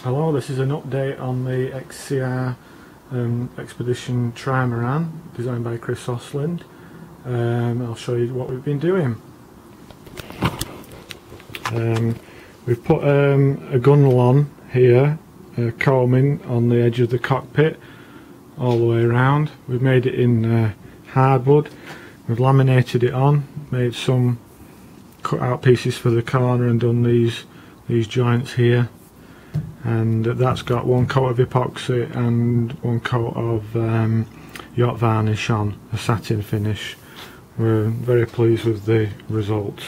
Hello, this is an update on the XCR Expedition Trimaran designed by Chris Osland. I'll show you what we've been doing. We've put a gunnel on here, combing on the edge of the cockpit all the way around. We've made it in hardwood. We've laminated it on, made some cut out pieces for the corner and done these joints here. And that's got one coat of epoxy and one coat of yacht varnish on, a satin finish. We're very pleased with the results.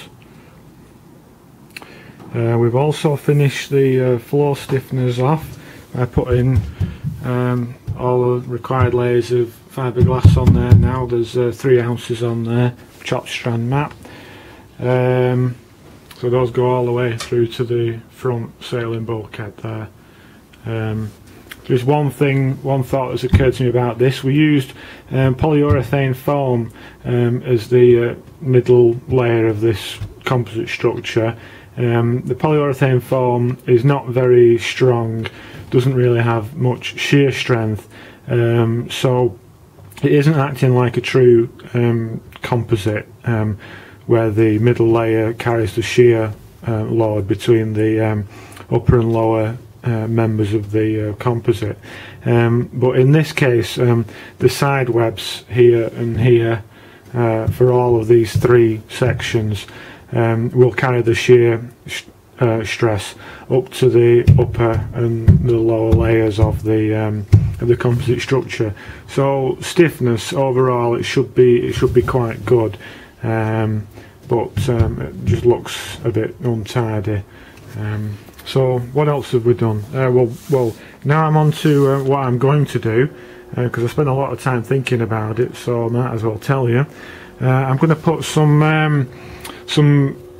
We've also finished the floor stiffeners off by putting all the required layers of fiberglass on there. Now there's 3 ounces on there, chopped strand mat. So those go all the way through to the front sailing bulkhead there. There's one thought that's occurred to me about this. We used polyurethane foam as the middle layer of this composite structure. The polyurethane foam is not very strong, doesn't really have much shear strength, so it isn't acting like a true composite, where the middle layer carries the shear load between the upper and lower members of the composite. But in this case, the side webs here and here for all of these 3 sections will carry the shear stress up to the upper and the lower layers of the composite structure. So stiffness overall, it should be quite good. But it just looks a bit untidy. So what else have we done? Well, now I'm on to what I'm going to do, because I spent a lot of time thinking about it, so I might as well tell you. I'm going to put some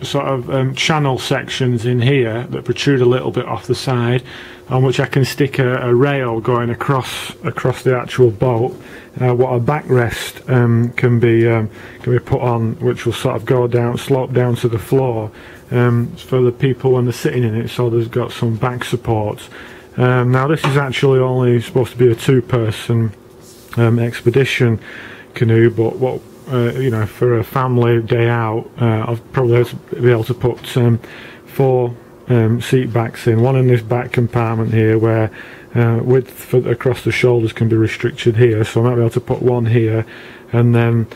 sort of channel sections in here that protrude a little bit off the side, on which I can stick a rail going across the actual boat. What a backrest can be put on, which will sort of go down, slope down to the floor for the people when they're sitting in it, so there's got some back support. Now this is actually only supposed to be a 2-person expedition canoe, but what you know, for a family day out, I'll probably be able to put 4 seat backs in. One in this back compartment here, where width across the shoulders can be restricted here, so I might be able to put 1 here, and then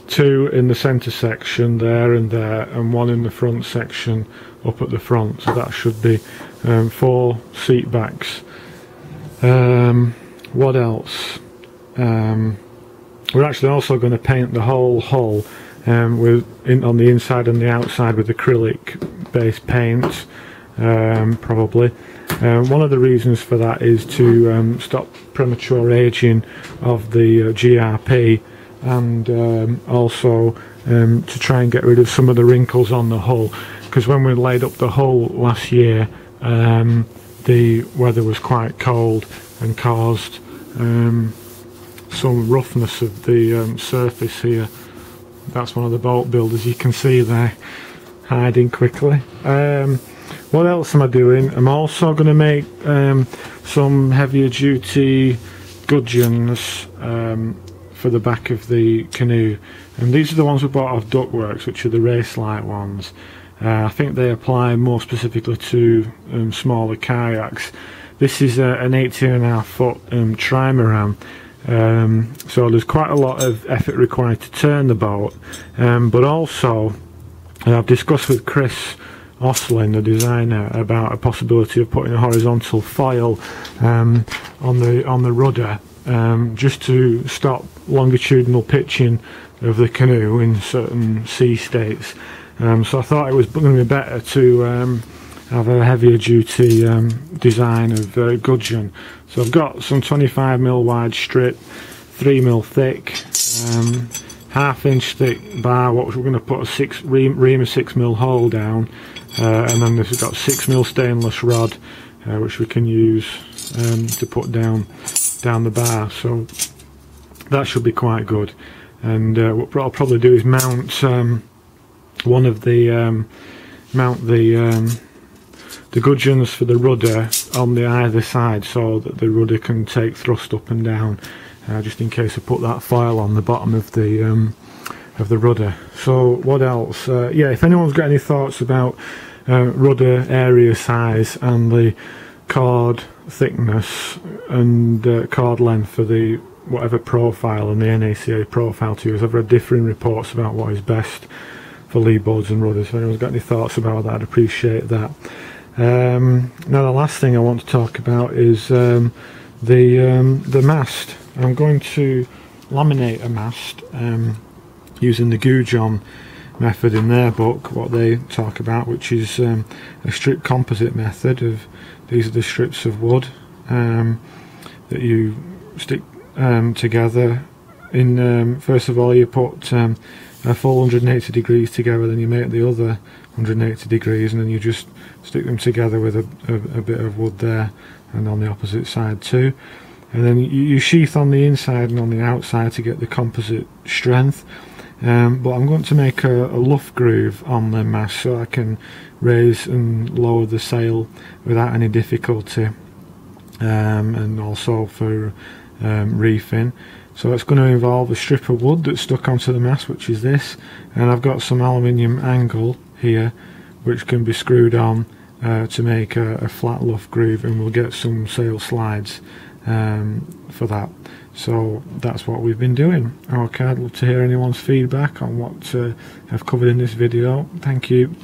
2 in the centre section there and there, and 1 in the front section up at the front. So that should be 4 seat backs. What else? We're actually also going to paint the whole hull on the inside and the outside with acrylic based paint, probably. One of the reasons for that is to stop premature aging of the GRP, and also to try and get rid of some of the wrinkles on the hull, because when we laid up the hull last year, the weather was quite cold and caused some roughness of the surface here. That's one of the boat builders, you can see there, hiding quickly. What else am I doing? I'm also going to make some heavier duty gudgeons for the back of the canoe, and these are the ones we bought off Duckworks, which are the race light ones. I think they apply more specifically to smaller kayaks. This is an 18.5 foot trimaran. So there's quite a lot of effort required to turn the boat, but also I've discussed with Chris Osland, the designer, about a possibility of putting a horizontal foil on the rudder, just to stop longitudinal pitching of the canoe in certain sea states. So I thought it was going to be better to have a heavier duty design of gudgeon. So I've got some 25mm wide strip, 3mm thick, 1/2 inch thick bar, which we're going to put a ream of 6mm hole down, and then this has got 6mm stainless rod, which we can use to put down the bar. So that should be quite good. And what I'll probably do is mount the gudgeons for the rudder on the either side, so that the rudder can take thrust up and down, just in case I put that foil on the bottom of the rudder. So what else? Yeah, if anyone's got any thoughts about rudder area size and the cord thickness and cord length for the whatever profile and the NACA profile to use, I've read differing reports about what is best for leeboards and rudders. If anyone's got any thoughts about that, I'd appreciate that. Now the last thing I want to talk about is the mast. I'm going to laminate a mast using the gudgeon method in their book, what they talk about, which is a strip composite method. These are the strips of wood that you stick together. First of all, you put a full 180 degrees together, then you make the other 180 degrees, and then you just stick them together with a bit of wood there and on the opposite side too. And then you sheath on the inside and on the outside to get the composite strength. But I'm going to make a luff groove on the mast so I can raise and lower the sail without any difficulty, and also for reefing. So it's going to involve a strip of wood that's stuck onto the mast, which is this, and I've got some aluminium angle here which can be screwed on to make a flat luff groove, and we'll get some sail slides for that. So that's what we've been doing. Okay, I'd love to hear anyone's feedback on what I've covered in this video. Thank you.